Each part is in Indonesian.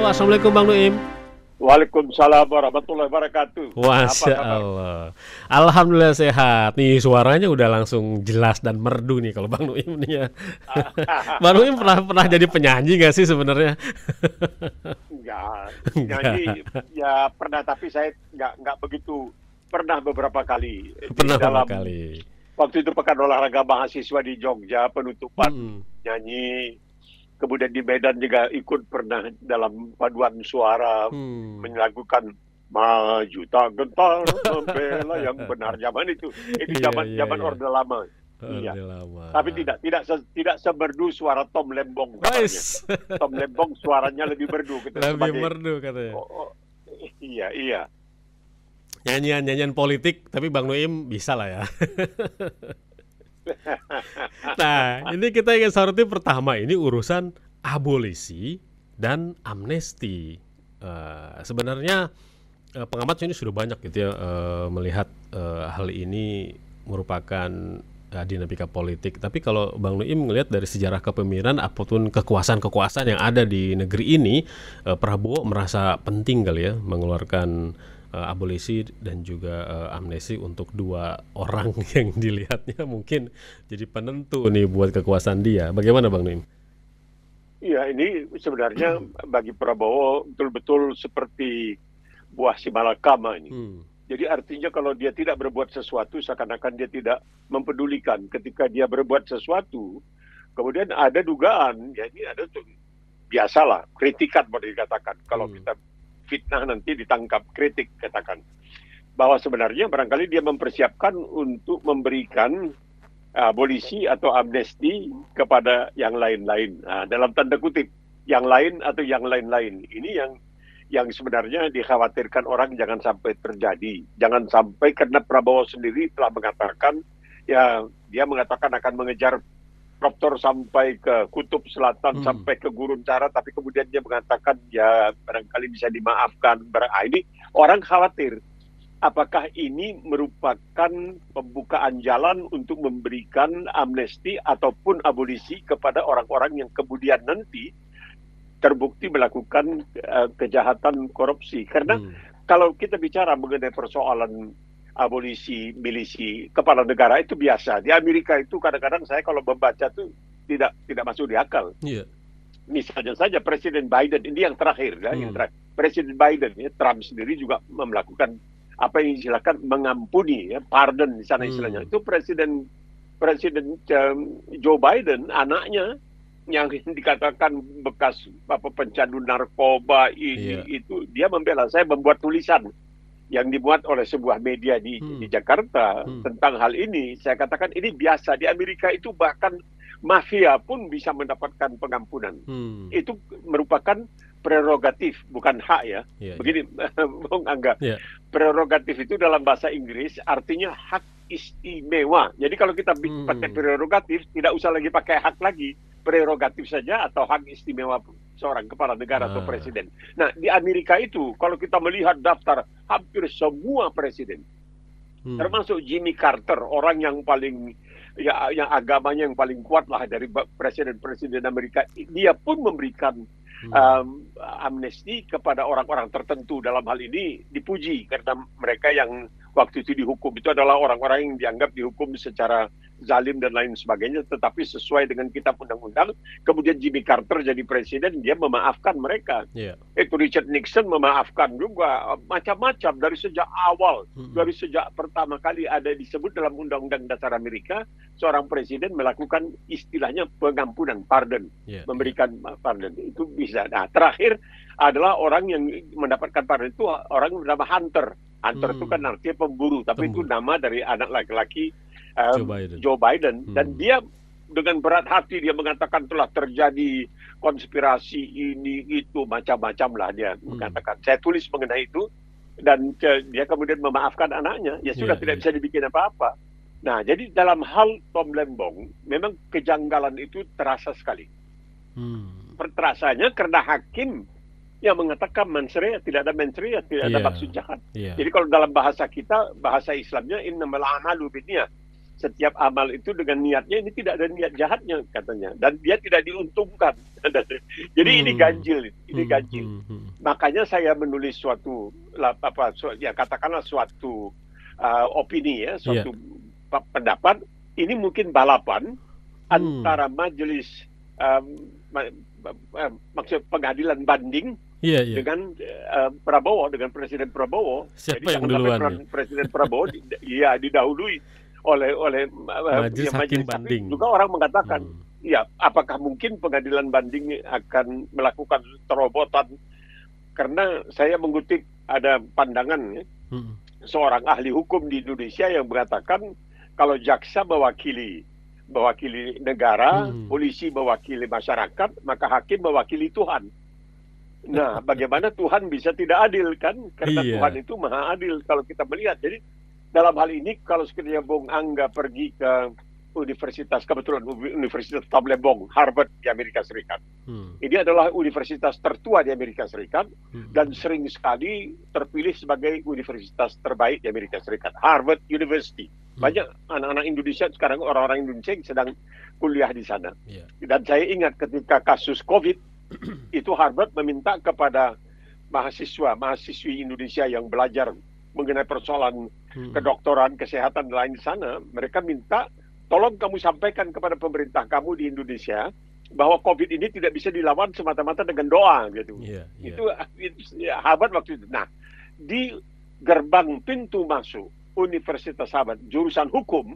Assalamualaikum Bang Nuim. Waalaikumsalam warahmatullahi wabarakatuh. Apa Masya kabar? Allah. Alhamdulillah sehat. Nih suaranya udah langsung jelas dan merdu nih kalau Bang Nuim nih ya. Bang Nuim pernah jadi penyanyi gak sih sebenarnya? Enggak, Enggak. nyanyi ya pernah, tapi saya nggak begitu. Pernah beberapa kali di Pernah berapa dalam kali? waktu itu pekan olahraga mahasiswa di Jogja, penutupan Hmm. nyanyi. Kemudian di Medan juga ikut pernah dalam paduan suara Hmm. melakukan maju tak gentar membela yang benar, zaman itu. Ini Iya, zaman iya, zaman iya. Orde Lama. Iya. Orde Lama. Tapi tidak semerdu suara Tom Lembong kabarnya. Guys, Tom Lembong suaranya lebih merdu gitu lebih sebagai merdu katanya. oh, oh, iya. Nyanyian politik, tapi Bang Nuim bisa lah ya. Nah, ini kita ingin soroti pertama ini urusan abolisi dan amnesti. Sebenarnya pengamat ini sudah banyak gitu ya melihat hal ini merupakan dinamika politik. Tapi kalau Bang Nuim melihat dari sejarah kepemimpinan apapun kekuasaan-kekuasaan yang ada di negeri ini, Prabowo merasa penting kali ya mengeluarkan abolisi dan juga amnesti untuk dua orang yang dilihatnya mungkin jadi penentu nih buat kekuasaan dia. Bagaimana Bang Nuim? Iya, ini sebenarnya bagi Prabowo betul-betul seperti buah si malakama ini. Hmm. Jadi artinya kalau dia tidak berbuat sesuatu, seakan-akan dia tidak mempedulikan. Ketika dia berbuat sesuatu, kemudian ada dugaan, ya ini ada biasalah kritikan boleh dikatakan. Kalau kita fitnah nanti ditangkap, kritik katakan bahwa sebenarnya barangkali dia mempersiapkan untuk memberikan abolisi atau amnesti kepada yang lain-lain. Nah, dalam tanda kutip, yang lain atau yang lain-lain. Ini yang sebenarnya dikhawatirkan orang jangan sampai terjadi. Jangan sampai, karena Prabowo sendiri telah mengatakan, ya dia mengatakan akan mengejar Proptor sampai ke Kutub Selatan, sampai ke Gurun Cara, tapi kemudian dia mengatakan ya barangkali bisa dimaafkan. Ini orang khawatir. Apakah ini merupakan pembukaan jalan untuk memberikan amnesti ataupun abolisi kepada orang-orang yang kemudian nanti terbukti melakukan kejahatan korupsi? Karena kalau kita bicara mengenai persoalan abolisi milisi kepala negara itu biasa. Di Amerika itu kadang-kadang saya kalau membaca tuh tidak masuk di akal. Iya. Misalnya saja Presiden Biden, ini yang terakhir, yang terakhir. Presiden Biden, ya, Trump sendiri juga melakukan apa yang istilahkan mengampuni, ya, pardon di sana istilahnya. Itu Presiden Joe Biden, anaknya yang dikatakan bekas pencandu narkoba itu dia membela. Saya membuat tulisan yang dibuat oleh sebuah media di Jakarta tentang hal ini. Saya katakan ini biasa. Di Amerika itu bahkan mafia pun bisa mendapatkan pengampunan. Itu merupakan prerogatif, bukan hak ya. Begini, Bung Angga. Prerogatif itu dalam bahasa Inggris artinya hak istimewa. Jadi kalau kita pakai prerogatif, tidak usah lagi pakai hak lagi. Prerogatif saja atau hak istimewa seorang kepala negara atau presiden. Nah, di Amerika itu kalau kita melihat daftar hampir semua presiden, termasuk Jimmy Carter, orang yang paling yang agamanya yang paling kuat lah dari presiden-presiden Amerika, dia pun memberikan amnesti kepada orang-orang tertentu. Dalam hal ini dipuji karena mereka yang waktu itu dihukum itu adalah orang-orang yang dianggap dihukum secara zalim dan lain sebagainya, tetapi sesuai dengan kitab undang-undang. Kemudian Jimmy Carter jadi presiden, dia memaafkan mereka. Itu Richard Nixon memaafkan juga, macam-macam dari sejak awal, dari sejak pertama kali ada disebut dalam Undang-Undang Dasar Amerika, seorang presiden melakukan istilahnya pengampunan, pardon, memberikan pardon. Itu bisa. Nah, terakhir adalah orang yang mendapatkan pardon itu orang yang bernama Hunter. Hunter itu kan artinya pemburu, tapi itu nama dari anak laki-laki Joe Biden. Dan dia dengan berat hati dia mengatakan telah terjadi konspirasi ini itu macam-macam lah dia mengatakan. Saya tulis mengenai itu dan dia kemudian memaafkan anaknya. Ya sudah, tidak bisa dibikin apa-apa. Nah, jadi dalam hal Tom Lembong memang kejanggalan itu terasa sekali. Terasanya karena hakim yang mengatakan mensrea, tidak ada mensrea, tidak ada maksud jahat. Jadi kalau dalam bahasa kita, bahasa Islamnya innamal a'malu binniyat. setiap amal itu dengan niatnya ini tidak ada niat jahatnya katanya, dan dia tidak diuntungkan. Jadi ini ganjil, ini ganjil. Makanya saya menulis suatu ya katakanlah suatu opini ya, suatu pendapat. Ini mungkin balapan antara majelis maksud pengadilan banding dengan Prabowo, dengan Presiden Prabowo. Siapa yang duluan? Presiden Prabowo didahului oleh majelis hakim banding. Juga orang mengatakan, ya apakah mungkin pengadilan banding akan melakukan terobotan? Karena saya mengutip ada pandangan seorang ahli hukum di Indonesia yang mengatakan kalau jaksa mewakili negara, polisi mewakili masyarakat, maka hakim mewakili Tuhan. Nah, bagaimana Tuhan bisa tidak adil kan? Karena Tuhan itu maha adil kalau kita melihat. Jadi dalam hal ini kalau sekiranya Bung Angga pergi ke universitas, kebetulan Universitas Tablerbong, Harvard di Amerika Serikat. Ini adalah universitas tertua di Amerika Serikat dan sering sekali terpilih sebagai universitas terbaik di Amerika Serikat. Harvard University. Banyak anak-anak Indonesia sekarang, orang-orang Indonesia yang sedang kuliah di sana. Dan saya ingat ketika kasus COVID, itu Harvard meminta kepada mahasiswi Indonesia yang belajar mengenai persoalan kedokteran, kesehatan dan lain di sana, mereka minta tolong kamu sampaikan kepada pemerintah kamu di Indonesia bahwa COVID ini tidak bisa dilawan semata-mata dengan doa gitu. Itu Harvard waktu itu. Nah, di gerbang pintu masuk Universitas Harvard jurusan hukum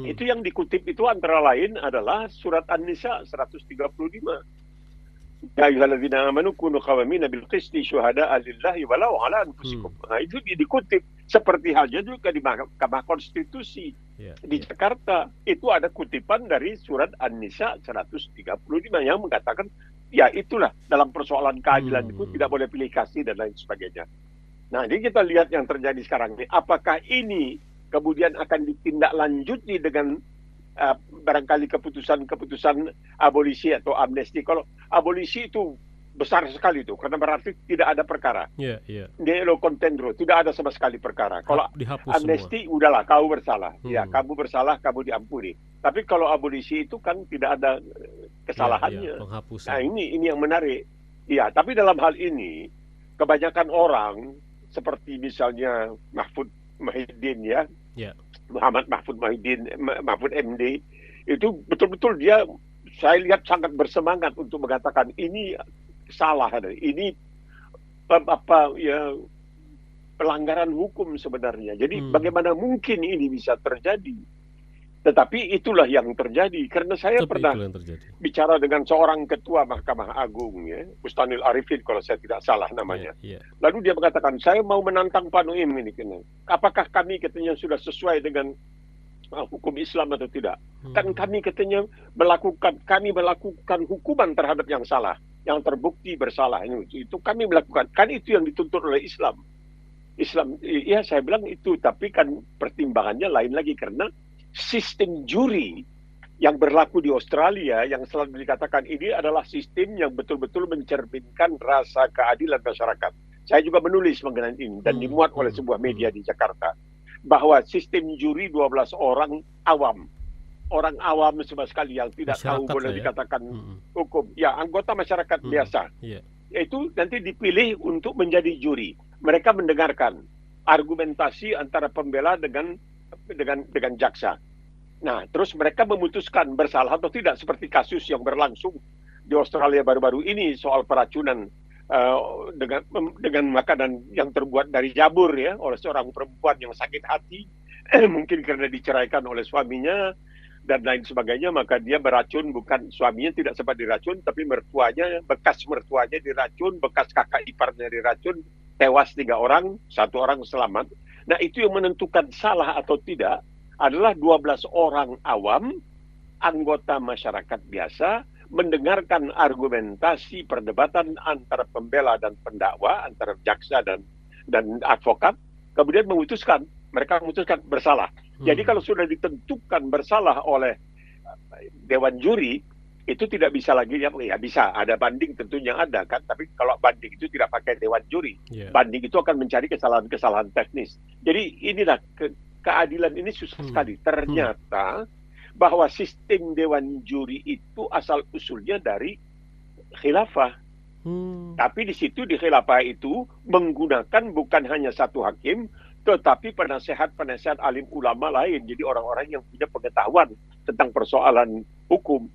itu yang dikutip itu antara lain adalah surat An-Nisa 135. Ya ayyuhalladzina amanu kunu qawamina bil qisti syuhada'a lillahi walau ala anfusikum. Nah, itu dikutip seperti halnya juga di Mahkamah Konstitusi di Jakarta. Itu ada kutipan dari surat An-Nisa 135 yang mengatakan ya itulah dalam persoalan keadilan itu tidak boleh pilih kasih dan lain sebagainya. Nah, jadi kita lihat yang terjadi sekarang ini. Apakah ini kemudian akan ditindaklanjuti dengan barangkali keputusan abolisi atau amnesti? Kalau abolisi itu besar sekali itu, karena berarti tidak ada perkara. Nihilo contendere, tidak ada sama sekali perkara. Kalau amnesti, udahlah, kau bersalah. Ya, kamu bersalah, kamu diampuni. Tapi kalau abolisi itu kan tidak ada kesalahannya. Nah, ini yang menarik. Ya, tapi dalam hal ini kebanyakan orang seperti misalnya Mahfud Mahidin Muhammad Mahfud Mahidin, Mahfud MD, itu betul-betul dia, saya lihat sangat bersemangat untuk mengatakan ini salah, ini pelanggaran hukum sebenarnya. Jadi bagaimana mungkin ini bisa terjadi? Tetapi itulah yang terjadi. Karena saya pernah bicara dengan seorang ketua Mahkamah Agung, Bustanil Arifin kalau saya tidak salah namanya. Lalu dia mengatakan, saya mau menantang Pak Noim ini. Apakah kami katanya sudah sesuai dengan hukum Islam atau tidak? Kan kami katanya melakukan hukuman terhadap yang salah, yang terbukti bersalah. Itu kami melakukan. Kan itu yang dituntut oleh Islam. Ya saya bilang itu, tapi kan pertimbangannya lain lagi karena sistem juri yang berlaku di Australia yang selalu dikatakan ini adalah sistem yang betul-betul mencerminkan rasa keadilan masyarakat. Saya juga menulis mengenai ini dan dimuat oleh sebuah media di Jakarta bahwa sistem juri 12 orang awam sama sekali yang tidak tahu boleh dikatakan hukum. Ya, anggota masyarakat biasa. Itu nanti dipilih untuk menjadi juri. Mereka mendengarkan argumentasi antara pembela dengan jaksa. Nah, terus mereka memutuskan bersalah atau tidak, seperti kasus yang berlangsung di Australia baru-baru ini soal peracunan dengan makanan yang terbuat dari jamur ya oleh seorang perempuan yang sakit hati mungkin karena diceraikan oleh suaminya dan lain sebagainya, maka dia beracun. Bukan suaminya tidak sempat diracun, tapi bekas mertuanya diracun, bekas kakak iparnya diracun, tewas 3 orang, 1 orang selamat. Nah, itu yang menentukan salah atau tidak adalah 12 orang awam, anggota masyarakat biasa, mendengarkan argumentasi perdebatan antara pembela dan pendakwa, antara jaksa dan advokat, kemudian mereka memutuskan bersalah. Jadi kalau sudah ditentukan bersalah oleh Dewan Juri, itu tidak bisa lagi, ya bisa, ada banding tentunya ada kan, tapi kalau banding itu tidak pakai Dewan Juri. Banding itu akan mencari kesalahan-kesalahan teknis. Jadi inilah keadilan ini susah sekali. Ternyata bahwa sistem dewan juri itu asal usulnya dari khilafah. Tapi di situ di khilafah itu menggunakan bukan hanya satu hakim, tetapi penasehat-penasehat alim ulama lain. Jadi orang-orang yang punya pengetahuan tentang persoalan hukum.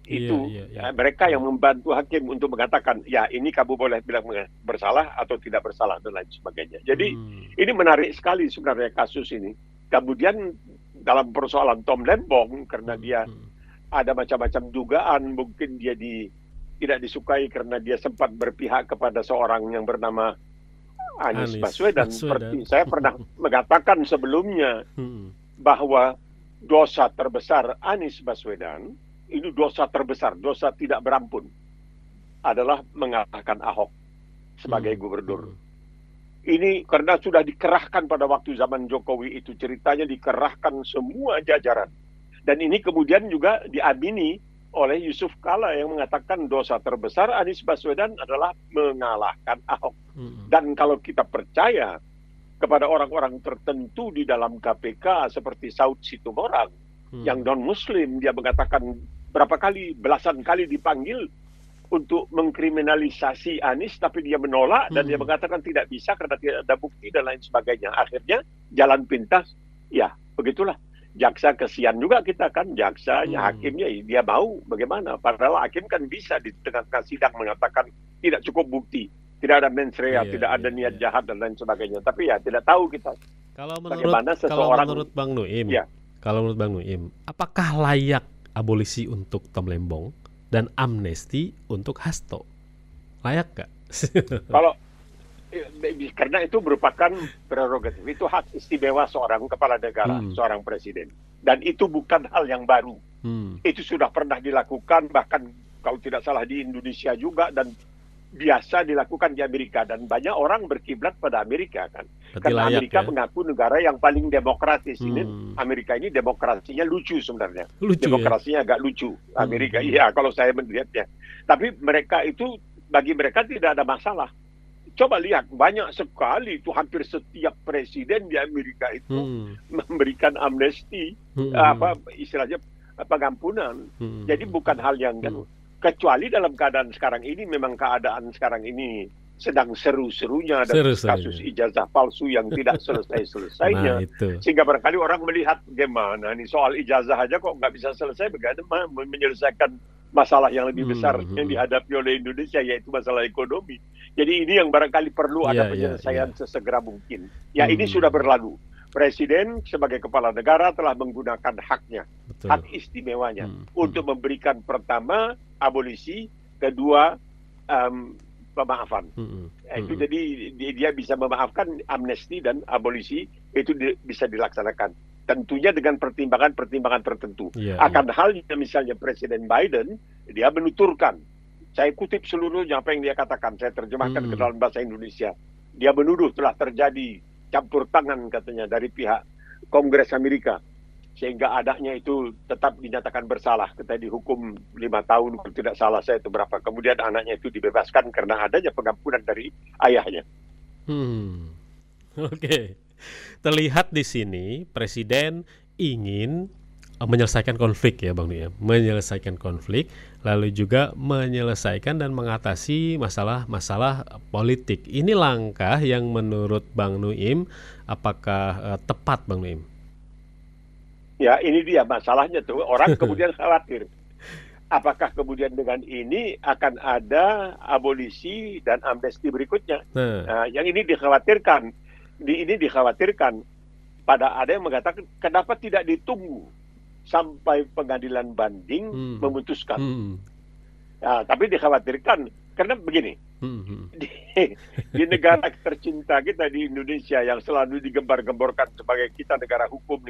Itu mereka yang membantu hakim untuk mengatakan, ya ini kamu boleh bilang bersalah atau tidak bersalah dan lain sebagainya. Jadi ini menarik sekali sebenarnya kasus ini. Kemudian dalam persoalan Tom Lembong, karena dia ada macam-macam dugaan, mungkin dia tidak disukai karena dia sempat berpihak kepada seorang yang bernama Anies Baswedan. Seperti saya pernah mengatakan sebelumnya bahwa dosa terbesar Anies Baswedan, ini dosa terbesar, dosa tidak berampun, adalah mengalahkan Ahok sebagai gubernur. Ini karena sudah dikerahkan pada waktu zaman Jokowi itu, ceritanya dikerahkan semua jajaran. Dan ini kemudian juga diamini oleh Yusuf Kala yang mengatakan dosa terbesar Anies Baswedan adalah mengalahkan Ahok. Dan kalau kita percaya kepada orang-orang tertentu di dalam KPK seperti Saud Situmorang yang non-Muslim, dia mengatakan berapa kali, belasan kali dipanggil untuk mengkriminalisasi Anies, tapi dia menolak dan dia mengatakan tidak bisa karena tidak ada bukti dan lain sebagainya. Akhirnya jalan pintas, ya begitulah. Jaksa kesian juga kita kan, jaksanya, hakimnya dia mau bagaimana. Padahal hakim kan bisa di tengah-tengah sidang mengatakan tidak cukup bukti, tidak ada mens rea, tidak ada niat jahat dan lain sebagainya. Tapi ya tidak tahu kita. Kalau menurut Bang Nuim, kalau menurut Bang Nuim, apakah layak abolisi untuk Tom Lembong dan amnesti untuk Hasto? Layak gak? Kalau karena itu merupakan prerogatif, itu hak istimewa seorang kepala negara, seorang presiden, dan itu bukan hal yang baru. Itu sudah pernah dilakukan, bahkan kalau tidak salah di Indonesia juga, dan biasa dilakukan di Amerika, dan banyak orang berkiblat pada Amerika kan. Karena Amerika mengaku negara yang paling demokratis. Ini Amerika ini demokrasinya lucu sebenarnya. Demokrasinya agak lucu Amerika. Iya, kalau saya melihatnya. Tapi mereka itu, bagi mereka tidak ada masalah. Coba lihat, banyak sekali itu hampir setiap presiden di Amerika itu memberikan amnesti, istilahnya pengampunan. Jadi bukan hal yang kecuali dalam keadaan sekarang ini, memang keadaan sekarang ini sedang seru-serunya ada kasus ijazah palsu yang tidak selesai-selesainya. Sehingga barangkali orang melihat gimana nih soal ijazah aja kok nggak bisa selesai, bagaimana menyelesaikan masalah yang lebih besar yang dihadapi oleh Indonesia, yaitu masalah ekonomi. Jadi ini yang barangkali perlu ada penyelesaian sesegera mungkin. Ya ini sudah berlalu. Presiden sebagai kepala negara telah menggunakan haknya, hak istimewanya, untuk memberikan pertama abolisi, kedua pemaafan. Itu jadi dia bisa memaafkan, amnesti dan abolisi itu bisa dilaksanakan. Tentunya dengan pertimbangan-pertimbangan tertentu. Akan halnya misalnya Presiden Biden, dia menuturkan, saya kutip seluruhnya apa yang dia katakan, saya terjemahkan ke dalam bahasa Indonesia. Dia menuduh telah terjadi campur tangan katanya dari pihak Kongres Amerika, sehingga adanya itu tetap dinyatakan bersalah, kita dihukum 5 tahun kalau tidak salah saya itu berapa. Kemudian anaknya itu dibebaskan karena adanya pengampunan dari ayahnya. Oke. Terlihat di sini Presiden ingin menyelesaikan konflik ya Bang Nuim, menyelesaikan konflik, lalu juga menyelesaikan dan mengatasi masalah-masalah politik. Ini langkah yang menurut Bang Nuim apakah tepat Bang Nuim? Ya ini dia masalahnya tuh, orang kemudian khawatir. Apakah kemudian dengan ini akan ada abolisi dan amnesti berikutnya? Nah, yang ini dikhawatirkan. Ini dikhawatirkan pada ada yang mengatakan kenapa tidak ditunggu sampai pengadilan banding memutuskan. Nah, tapi dikhawatirkan karena begini, di negara tercinta kita di Indonesia yang selalu digembar-gemborkan sebagai kita negara hukum.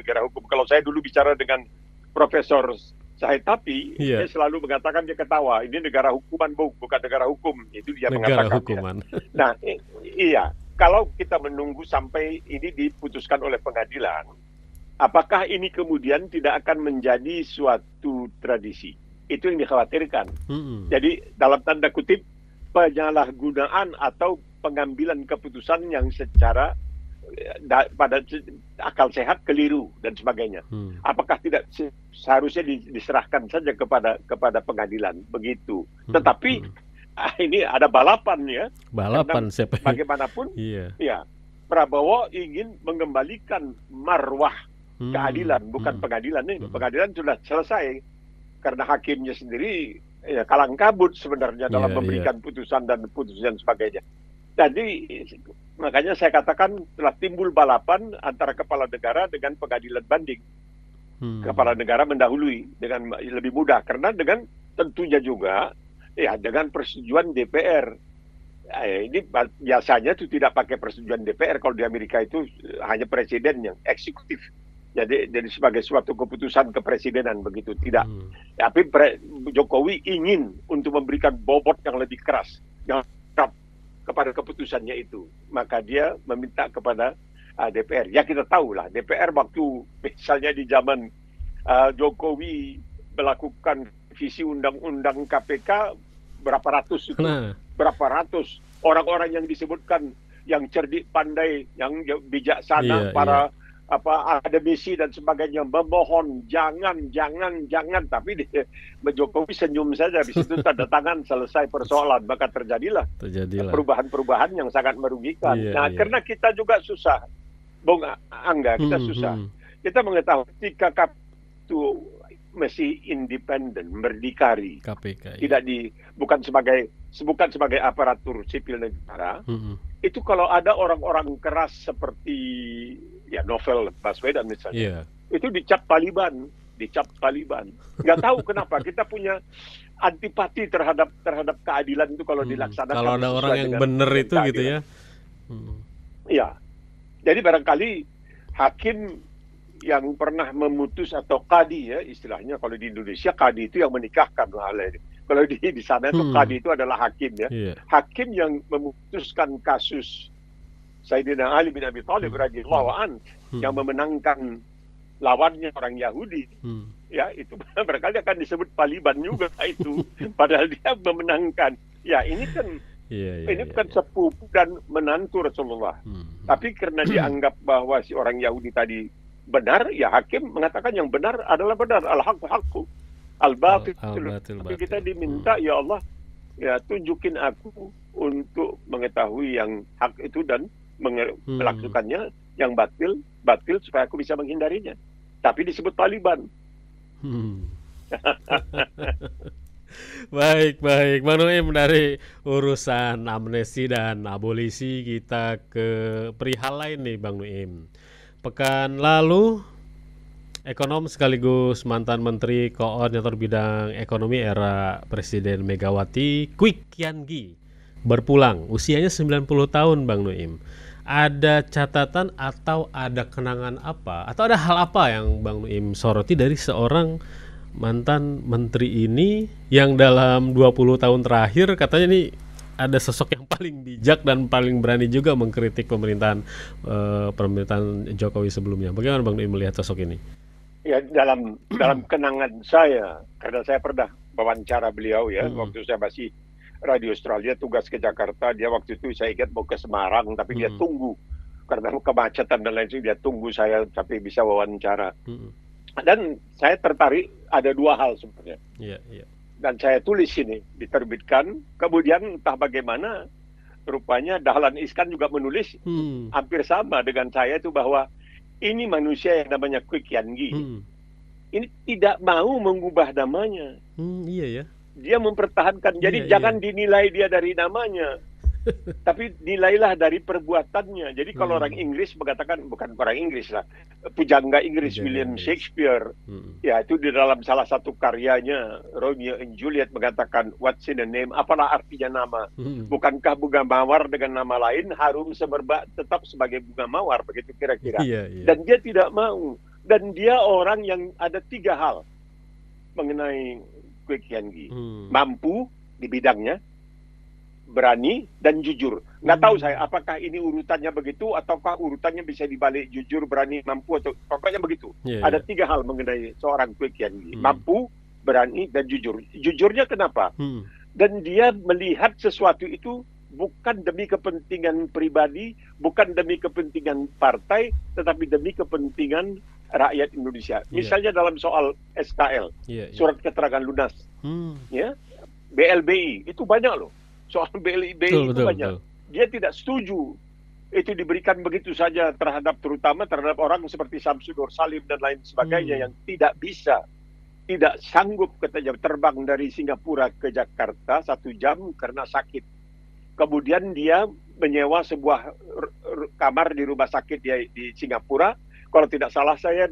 Kalau saya dulu bicara dengan Profesor Said Tapi, dia selalu mengatakan, dia ketawa, ini negara hukuman bukan negara hukum. Itu dia negara mengatakan. Hukuman. Ya. Nah, iya. Kalau kita menunggu sampai ini diputuskan oleh pengadilan, apakah ini kemudian tidak akan menjadi suatu tradisi? Itu yang dikhawatirkan. Jadi dalam tanda kutip penyalahgunaan atau pengambilan keputusan yang secara pada akal sehat keliru dan sebagainya. Apakah tidak seharusnya diserahkan saja kepada pengadilan begitu? Tetapi ini ada balapan ya. Balapan siapa? Bagaimanapun, ya Prabowo ingin mengembalikan marwah keadilan, bukan pengadilan ini. Pengadilan sudah selesai karena hakimnya sendiri ya kalang kabut sebenarnya dalam memberikan putusan dan sebagainya. Jadi makanya saya katakan telah timbul balapan antara kepala negara dengan pengadilan banding. Kepala negara mendahului dengan lebih mudah karena dengan tentunya juga ya dengan persetujuan DPR. Ini biasanya itu tidak pakai persetujuan DPR. Kalau di Amerika itu hanya presiden yang eksekutif. Jadi sebagai suatu keputusan kepresidenan begitu tidak. Tapi Jokowi ingin untuk memberikan bobot yang lebih keras, yang kepada keputusannya itu, maka dia meminta kepada DPR. Ya kita tahu lah, DPR waktu misalnya di zaman Jokowi melakukan visi undang-undang KPK berapa ratus itu, berapa ratus orang-orang yang disebutkan yang cerdik pandai, yang bijaksana, para akademisi dan sebagainya memohon jangan, tapi Jokowi senyum saja di situ tanda tangan selesai persoalan, maka terjadilah perubahan-perubahan yang sangat merugikan. Karena kita juga susah, Bung Angga, kita susah. Kita mengetahui ketika itu masih independen, berdikari, KPK, tidak bukan sebagai aparatur sipil negara. Itu kalau ada orang-orang keras seperti ya Novel Baswedan misalnya, itu dicap Taliban. Nggak tahu kenapa kita punya antipati terhadap keadilan itu kalau dilaksanakan. Kalau ada orang yang benar itu keadilan. Gitu ya. Iya. Jadi barangkali hakim yang pernah memutus atau qadi ya istilahnya, kalau di Indonesia qadi itu yang menikahkan hal ini. Kalau di sana itu qadi itu adalah hakim ya. Hakim yang memutuskan kasus Sayyidina Ali bin Abi Thalib radhiyallahu anhu yang memenangkan lawannya orang Yahudi. Ya, itu barangkali akan disebut Taliban juga itu. Padahal dia memenangkan. Ya, ini kan ini bukan sepupu dan menantu Rasulullah. Tapi karena dianggap bahwa si orang Yahudi tadi benar, ya hakim mengatakan yang benar adalah benar. Al-haqqu haqqu. Al-batil. Tapi kita diminta, ya Allah, ya tunjukin aku untuk mengetahui yang hak itu dan melakukannya, yang batil supaya aku bisa menghindarinya. Tapi disebut Taliban. Baik. Bang Nuim, dari urusan amnesti dan abolisi kita ke perihal lain nih Bang Nuim. Pekan lalu ekonom sekaligus mantan Menteri Koordinator Bidang Ekonomi era Presiden Megawati, Kwik Kian Gi, berpulang. Usianya 90 tahun Bang Nuim. Ada catatan atau ada kenangan apa? Atau ada hal apa yang Bang Nuim soroti dari seorang mantan menteri ini yang dalam 20 tahun terakhir katanya nih ada sosok yang paling bijak dan paling berani juga mengkritik pemerintahan Jokowi sebelumnya. Bagaimana Bang Nuim melihat sosok ini? Ya, dalam kenangan saya, karena saya pernah wawancara beliau ya, waktu saya masih Radio Australia tugas ke Jakarta, dia waktu itu saya ingat mau ke Semarang, tapi dia tunggu karena kemacetan dan lain sebagainya, dia tunggu saya sampai bisa wawancara. Dan saya tertarik ada dua hal sebenarnya. Dan saya tulis ini, diterbitkan. Kemudian entah bagaimana, rupanya Dahlan Iskan juga menulis hampir sama dengan saya itu, bahwa ini manusia yang namanya Kwik Kian Gi. Ini tidak mau mengubah namanya. Iya ya. Dia mempertahankan. Jadi jangan dinilai dia dari namanya, tapi nilailah dari perbuatannya. Jadi kalau orang Inggris mengatakan, bukan orang Inggris lah, pujangga Inggris William Shakespeare, ya itu di dalam salah satu karyanya Romeo and Juliet mengatakan, what's in a name? Apalah artinya nama? Bukankah bunga mawar dengan nama lain harum semerbak tetap sebagai bunga mawar? Begitu kira-kira. Dan dia tidak mau. Dan dia orang yang ada tiga hal mengenai Kwik Kian Gi. Mampu di bidangnya, berani, dan jujur. Nggak tahu saya apakah ini urutannya begitu ataukah urutannya bisa dibalik jujur, berani, mampu, atau pokoknya begitu. Ada tiga hal mengenai seorang Kwik Kian Gi. Mampu, berani, dan jujur. Jujurnya kenapa? Dan dia melihat sesuatu itu bukan demi kepentingan pribadi, bukan demi kepentingan partai, tetapi demi kepentingan rakyat Indonesia. Misalnya dalam soal SKL, surat keterangan lunas, ya, BLBI itu banyak loh. Soal BLBI itu banyak. Dia tidak setuju itu diberikan begitu saja terutama terhadap orang seperti Samsud Nur Salim dan lain sebagainya yang tidak sanggup katanya terbang dari Singapura ke Jakarta 1 jam karena sakit. Kemudian dia menyewa sebuah kamar di rumah sakit di Singapura. Kalau tidak salah saya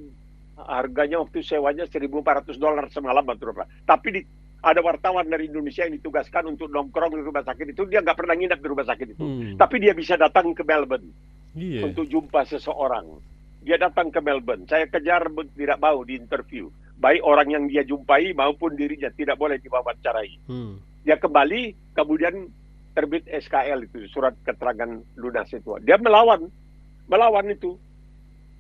harganya waktu sewanya $1.400 semalam atau berapa. Tapi ada wartawan dari Indonesia yang ditugaskan untuk nongkrong di rumah sakit itu. Dia nggak pernah nginap di rumah sakit itu. Tapi dia bisa datang ke Melbourne untuk jumpa seseorang. Dia datang ke Melbourne. Saya kejar, tidak mau di interview. Baik orang yang dia jumpai maupun dirinya tidak boleh diwawancarai. Dia kembali, kemudian terbit SKL itu, surat keterangan lunas itu. Dia melawan itu.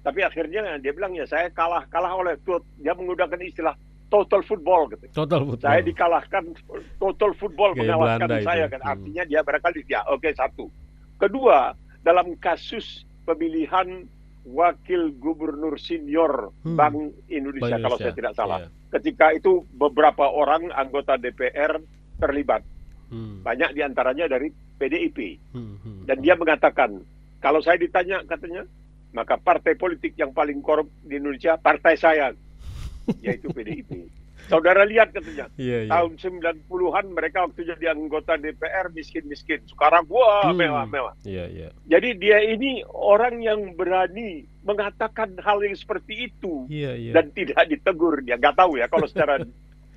Tapi akhirnya dia bilang, ya saya kalah oleh, dia menggunakan istilah total football gitu. Total football. Saya dikalahkan, total football mengalahkan saya kan. Artinya dia barangkali satu. Kedua, dalam kasus pemilihan wakil gubernur senior Bank Indonesia kalau saya tidak salah. Ketika itu beberapa orang anggota DPR terlibat. Banyak diantaranya dari PDIP. Dan dia mengatakan, kalau saya ditanya katanya, maka partai politik yang paling korup di Indonesia, partai saya, yaitu PDIP. Saudara lihat katanya, tahun 90-an mereka waktu jadi anggota DPR miskin-miskin. Sekarang wah mewah-mewah. Jadi dia ini orang yang berani mengatakan hal yang seperti itu dan tidak ditegur. Dia nggak tahu ya kalau secara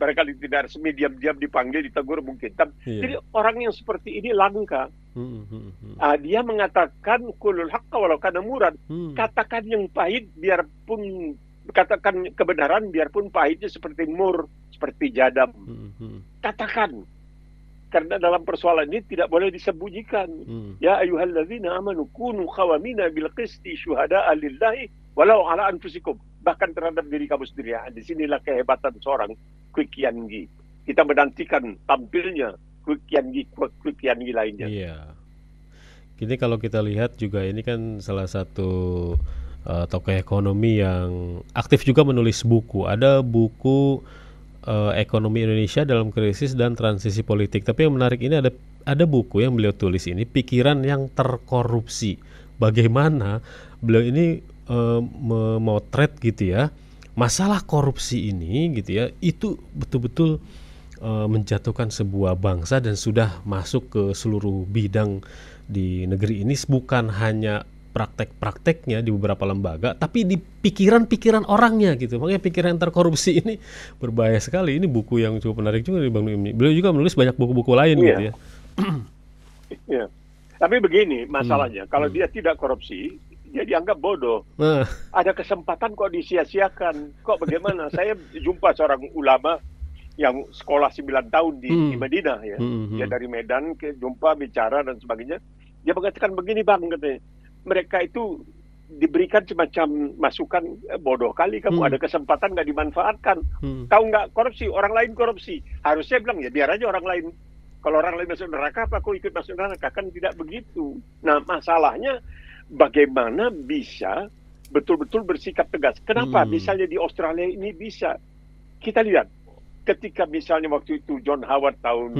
barangkali tidak resmi diam-diam dipanggil ditegur mungkin. Jadi orang yang seperti ini langka. Dia mengatakan kulul haqqa walau kana murad. Katakan yang pahit biarpun katakan kebenaran biarpun pahitnya seperti mur, seperti jadam. Katakan. Karena dalam persoalan ini tidak boleh disembunyikan. Ya ayyuhalladzina amanu kunu qawamina bil qisti syuhada'a lillahi walau ala anfusikum. Bahkan terhadap diri kamu sendiri. Di sinilah kehebatan seorang Kwee Kian Gi. Kita menantikan tampilnya Kwee Kian Gi lainnya. Ini kalau kita lihat juga ini kan salah satu tokoh ekonomi yang aktif juga menulis buku. Ada buku Ekonomi Indonesia dalam Krisis dan Transisi Politik. Tapi yang menarik ini ada buku yang beliau tulis ini, Pikiran yang Terkorupsi. Bagaimana beliau ini memotret gitu ya masalah korupsi ini gitu ya, itu betul-betul menjatuhkan sebuah bangsa dan sudah masuk ke seluruh bidang di negeri ini, bukan hanya praktek-prakteknya di beberapa lembaga, tapi di pikiran-pikiran orangnya gitu. Makanya pikiran terkorupsi ini berbahaya sekali. Ini buku yang cukup menarik juga di Bang Nuim. Beliau juga menulis banyak buku-buku lain gitu ya. Tapi begini masalahnya, kalau dia tidak korupsi, dia dianggap bodoh. Ada kesempatan kok disia-siakan. Kok bagaimana? Saya jumpa seorang ulama yang sekolah 9 tahun di Madinah ya. Dia dari Medan, jumpa bicara dan sebagainya. Dia mengatakan begini Bang, katanya. Mereka itu diberikan semacam masukan, bodoh kali kamu, ada kesempatan nggak dimanfaatkan. Tahu nggak korupsi, orang lain korupsi. Harusnya bilang ya biar aja orang lain. Kalau orang lain masuk neraka, apa aku ikut masuk neraka? Kan tidak begitu. Nah masalahnya bagaimana bisa betul-betul bersikap tegas. Kenapa misalnya di Australia ini bisa? Kita lihat ketika misalnya waktu itu John Howard tahun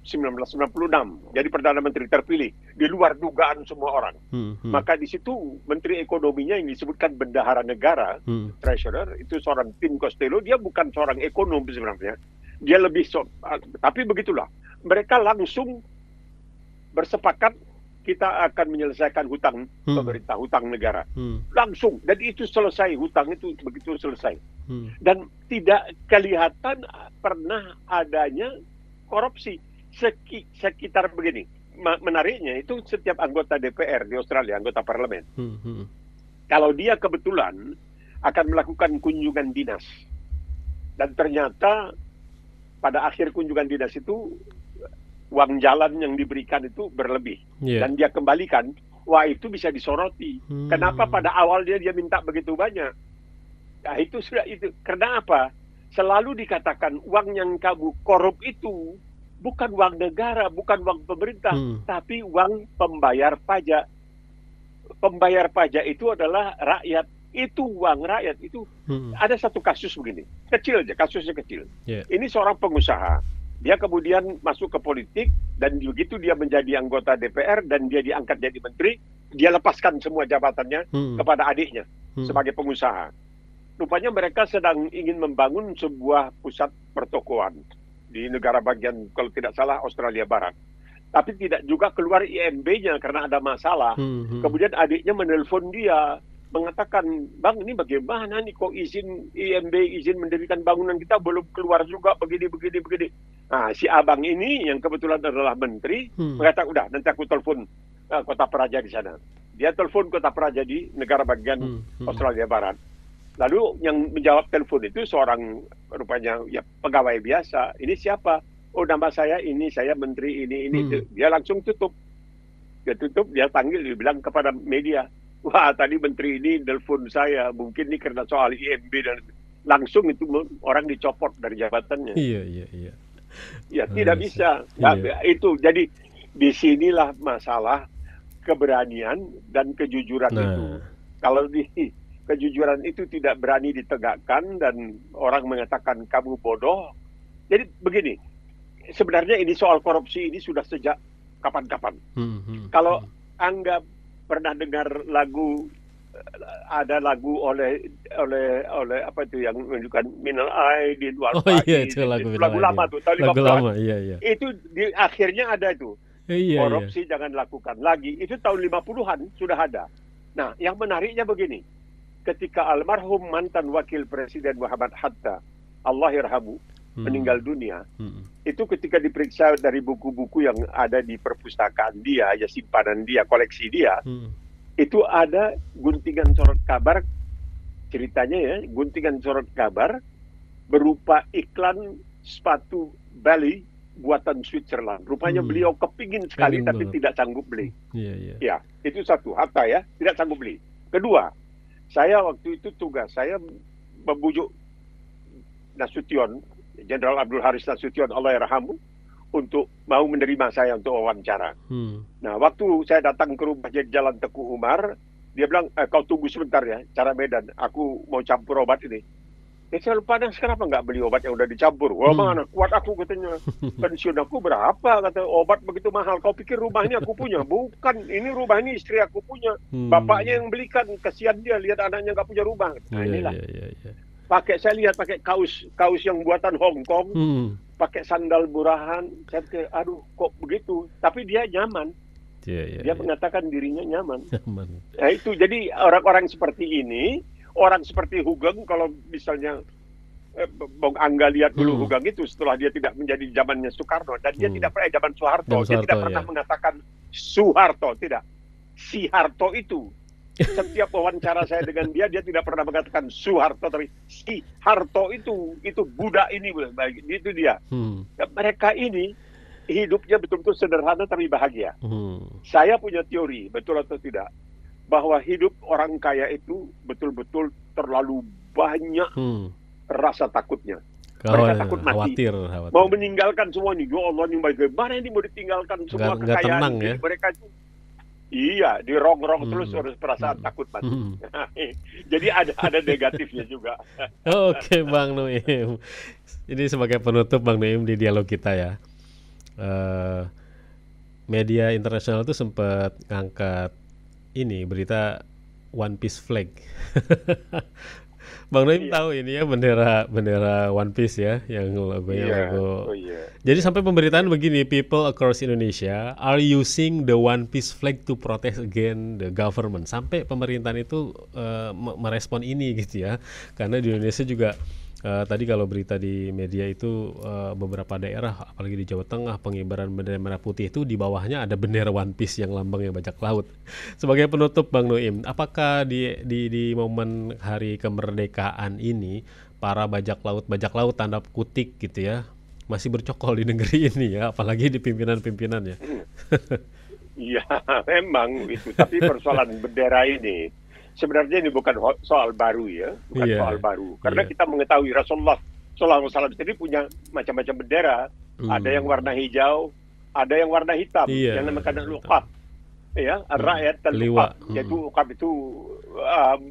1996 jadi Perdana Menteri terpilih di luar dugaan semua orang. Maka di situ Menteri Ekonominya yang disebutkan bendahara negara, treasurer, itu seorang Tim Costello. Dia bukan seorang ekonom sebenarnya. Dia lebih tapi begitulah. Mereka langsung bersepakat kita akan menyelesaikan hutang pemerintah, hutang negara. Langsung. Dan itu selesai, hutang itu begitu selesai. Dan tidak kelihatan pernah adanya korupsi. Sekitar begini. Menariknya itu setiap anggota DPR di Australia, anggota parlemen. Kalau dia kebetulan akan melakukan kunjungan dinas. Dan ternyata pada akhir kunjungan dinas itu uang jalan yang diberikan itu berlebih. Dan dia kembalikan, wah itu bisa disoroti. Kenapa pada awal dia minta begitu banyak? Nah itu sudah itu. Karena apa? Selalu dikatakan uang yang kamu korup itu bukan uang negara, bukan uang pemerintah, tapi uang pembayar pajak. Pembayar pajak itu adalah rakyat. Itu uang rakyat. Itu ada satu kasus begini, kecil aja, kasusnya kecil. Ini seorang pengusaha. Dia kemudian masuk ke politik, dan begitu dia menjadi anggota DPR dan dia diangkat jadi menteri, dia lepaskan semua jabatannya kepada adiknya sebagai pengusaha. Rupanya mereka sedang ingin membangun sebuah pusat pertokoan di negara bagian, kalau tidak salah, Australia Barat. Tapi tidak juga keluar IMB-nya karena ada masalah. Kemudian adiknya menelpon dia, mengatakan, "Bang, ini bagaimana nih, kok izin IMB, izin mendirikan bangunan kita belum keluar juga, begini. Nah, si abang ini yang kebetulan adalah menteri, mengatakan, "Udah, nanti aku telepon Kota Praja di sana." Dia telepon Kota Praja di negara bagian Australia Barat. Lalu yang menjawab telepon itu seorang rupanya ya pegawai biasa. Ini siapa? Oh, nama saya ini, saya menteri ini. Dia langsung tutup. Dia panggil, dia bilang kepada media, "Wah, tadi menteri ini telepon saya, mungkin ini karena soal IMB." Dan langsung itu orang dicopot dari jabatannya. Iya. Ya, tidak bisa. Itu jadi disinilah masalah keberanian dan kejujuran itu. Kalau kejujuran itu tidak berani ditegakkan dan orang mengatakan kamu bodoh. Jadi begini, sebenarnya ini soal korupsi ini sudah sejak kapan-kapan. Kalau Angga pernah dengar lagu, ada lagu oleh apa itu yang menunjukkan Minal Aidin wal Faizin. Iya, itu lagu lama tuh tahun 50-an. Lama, iya. Itu di akhirnya ada itu. Korupsi jangan lakukan lagi. Itu tahun 50-an sudah ada. Nah, yang menariknya begini. Ketika almarhum mantan wakil presiden Muhammad Hatta, Allah yarhamu, meninggal dunia, itu ketika diperiksa dari buku-buku yang ada di perpustakaan dia, ya simpanan dia, koleksi dia, itu ada guntingan sorot kabar, ceritanya ya, guntingan sorot kabar berupa iklan sepatu Bali buatan Switzerland. Rupanya beliau kepingin sekali tapi tidak sanggup beli. Ya, itu satu, Hatta ya, tidak sanggup beli. Kedua, saya waktu itu tugas saya membujuk Nasution, Jenderal Abdul Haris Nasution, Allah yarhamu, untuk mau menerima saya untuk wawancara. Nah, waktu saya datang ke rumah di Jalan Teguh Umar, dia bilang, "Kau tunggu sebentar ya, cara Medan, aku mau campur obat ini." Saya lupa, kenapa nggak beli obat yang udah dicampur? Wah, mana kuat aku, katanya. Pensiun aku berapa? Kata, obat begitu mahal. Kau pikir rumah ini aku punya? Bukan, ini rumah ini istri aku punya. Bapaknya yang belikan, kasihan dia lihat anaknya nggak punya rumah. Nah, inilah. Saya lihat pakai kaus yang buatan Hong Kong, pakai sandal murahan. Saya pikir, aduh, kok begitu? Tapi dia nyaman. Dia mengatakan dirinya nyaman. Nah, itu jadi orang-orang seperti ini. Orang seperti Hugeng, kalau misalnya Bung Angga lihat dulu Hugeng itu setelah dia tidak menjadi zamannya Soekarno, dan dia tidak pernah zaman Soeharto, dia tidak pernah mengatakan Soeharto, tidak. Si Harto itu. Setiap wawancara saya dengan dia tidak pernah mengatakan Soeharto, tapi si Harto itu budak ini, itu dia. Mereka ini hidupnya betul-betul sederhana tapi bahagia. Saya punya teori, betul atau tidak, bahwa hidup orang kaya itu betul-betul terlalu banyak rasa takutnya. Mereka takut mati, khawatir. Mau meninggalkan semua ini. Ya Allah, ini bagaimana ini mau ditinggalkan semua kekayaan ini. Mereka itu, iya, dirongrong terus harus perasaan takut mati. Jadi ada negatifnya juga. Oke, Bang Nuim. Ini sebagai penutup, Bang Nuim, di dialog kita ya. Media internasional itu sempat ngangkat ini berita One Piece flag. Bang Noim tahu ini ya, bendera One Piece ya, yang logonya logo. Jadi sampai pemberitaan begini, people across Indonesia are using the One Piece flag to protest against the government. Sampai pemerintahan itu merespon ini gitu ya. Karena di Indonesia juga tadi kalau berita di media itu beberapa daerah, apalagi di Jawa Tengah, pengibaran bendera merah putih itu di bawahnya ada bendera One Piece yang lambangnya bajak laut. Sebagai penutup, Bang Noim, apakah di momen hari kemerdekaan ini para bajak laut tanda kutip gitu ya masih bercokol di negeri ini ya, apalagi di pimpinan-pimpinannya? Iya, memang itu. Tapi persoalan bendera ini sebenarnya ini bukan soal baru ya, bukan soal baru. Karena kita mengetahui Rasulullah SAW sendiri punya macam-macam bendera. ada yang warna hijau, ada yang warna hitam, Iya, yang namanya luqab. Ya, rakyat dan Liwa. uqab, yaitu uqab itu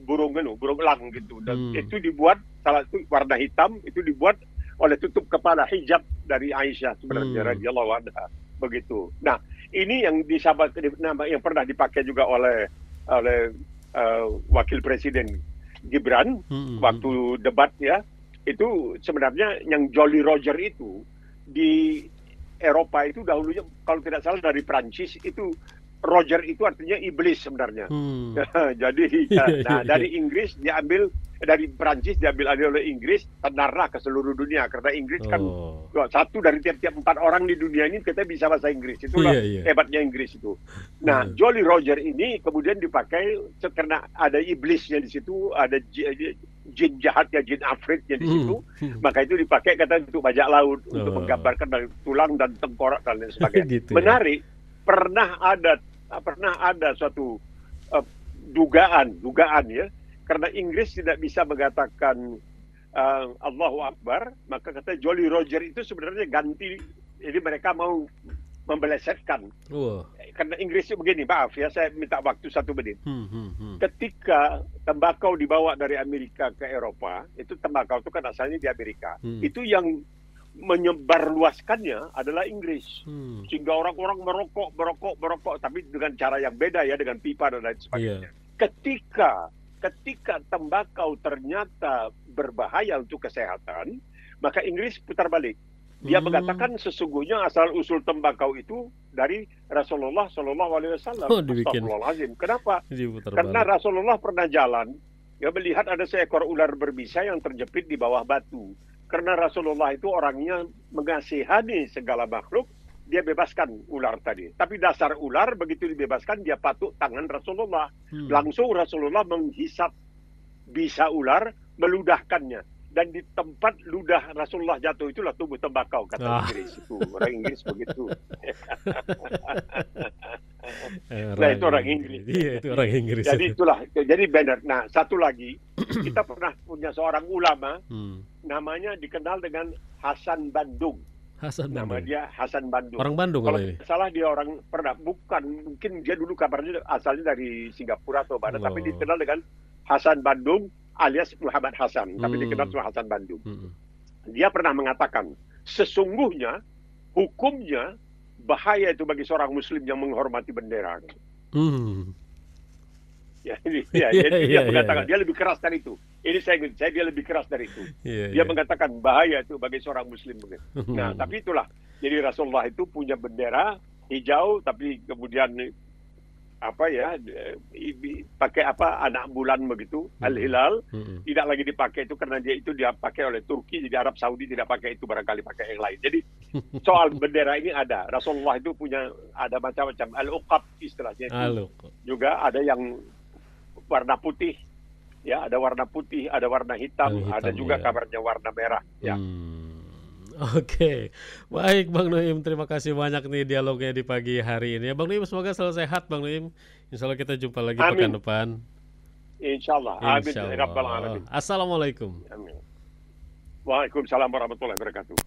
burung elang gitu. Dan itu dibuat salah satu warna hitam itu dibuat oleh tutup kepala hijab dari Aisyah sebenarnya radhiyallahu anha begitu. Nah, ini yang yang pernah dipakai juga oleh wakil presiden Gibran waktu debat ya. Itu sebenarnya yang Jolly Roger itu di Eropa itu dahulunya kalau tidak salah dari Prancis itu Roger itu artinya iblis sebenarnya. Jadi dari Inggris diambil, dari Prancis diambil alih oleh Inggris, tenarlah ke seluruh dunia karena Inggris kan satu dari tiap-tiap 4 orang di dunia ini kita bisa bahasa Inggris. Itulah hebatnya Inggris itu. Nah, Jolly Roger ini kemudian dipakai karena ada iblisnya di situ, ada jin jahatnya, jin afritnya di situ, maka itu dipakai kata untuk bajak laut, untuk menggambarkan dari tulang dan tengkorak dan lain sebagainya. Gitu, menarik. Pernah ada suatu dugaan ya, karena Inggris tidak bisa mengatakan Allahu Akbar, maka kata Jolly Roger itu sebenarnya ganti, jadi mereka mau membelesetkan. Karena Inggris itu begini, maaf ya, saya minta waktu 1 menit. Ketika tembakau dibawa dari Amerika ke Eropa, itu tembakau itu kan asalnya di Amerika, itu yang menyebarluaskannya adalah Inggris, sehingga orang-orang merokok, tapi dengan cara yang beda ya, dengan pipa dan lain sebagainya. Ketika tembakau ternyata berbahaya untuk kesehatan, maka Inggris putar balik. Dia mengatakan sesungguhnya asal usul tembakau itu dari Rasulullah Shallallahu Alaihi Wasallam. Astagfirullahaladzim. Kenapa? Karena Rasulullah pernah jalan, ya, melihat ada seekor ular berbisa yang terjepit di bawah batu. Karena Rasulullah itu orangnya mengasihani segala makhluk, dia bebaskan ular tadi. Tapi dasar ular begitu dibebaskan, dia patuk tangan Rasulullah. Langsung Rasulullah menghisap bisa ular, meludahkannya. Dan di tempat ludah Rasulullah jatuh itulah tumbuh tembakau, kata Inggris itu. Orang Inggris begitu. Nah, itu orang Inggris. Iya, itu orang Inggris. Jadi itulah, jadi benar. Nah, satu lagi, kita pernah punya seorang ulama, namanya dikenal dengan Hasan Bandung. Nama dia Hasan Bandung. Orang Bandung kalau ini? Salah dia orang mungkin dia dulu kabarnya asalnya dari Singapura atau mana, tapi dikenal dengan Hasan Bandung alias Muhammad Hasan, tapi dikenal sebagai Hasan Bandung. Dia pernah mengatakan, sesungguhnya hukumnya bahaya itu bagi seorang Muslim yang menghormati bendera. Dia mengatakan dia lebih keras dari itu. Ini saya dia lebih keras dari itu. Dia mengatakan bahaya itu bagi seorang Muslim. Nah, tapi itulah. Jadi Rasulullah itu punya bendera hijau, tapi kemudian pakai anak bulan begitu, al-hilal, tidak lagi dipakai itu karena dia pakai oleh Turki, jadi Arab Saudi tidak pakai itu, barangkali pakai yang lain. Jadi soal bendera ini ada, Rasulullah itu punya ada macam-macam, al-uqab istilahnya itu. Juga ada yang warna putih, ya, ada warna putih, ada warna hitam, ada juga kabarnya warna merah, ya. Oke, baik Bang Nuim, terima kasih banyak nih dialognya di pagi hari ini. Bang Nuim, semoga selalu sehat Bang Nuim. Insya Allah kita jumpa lagi pekan depan. Insya Allah. Amin. Assalamualaikum. Waalaikumsalam warahmatullahi wabarakatuh.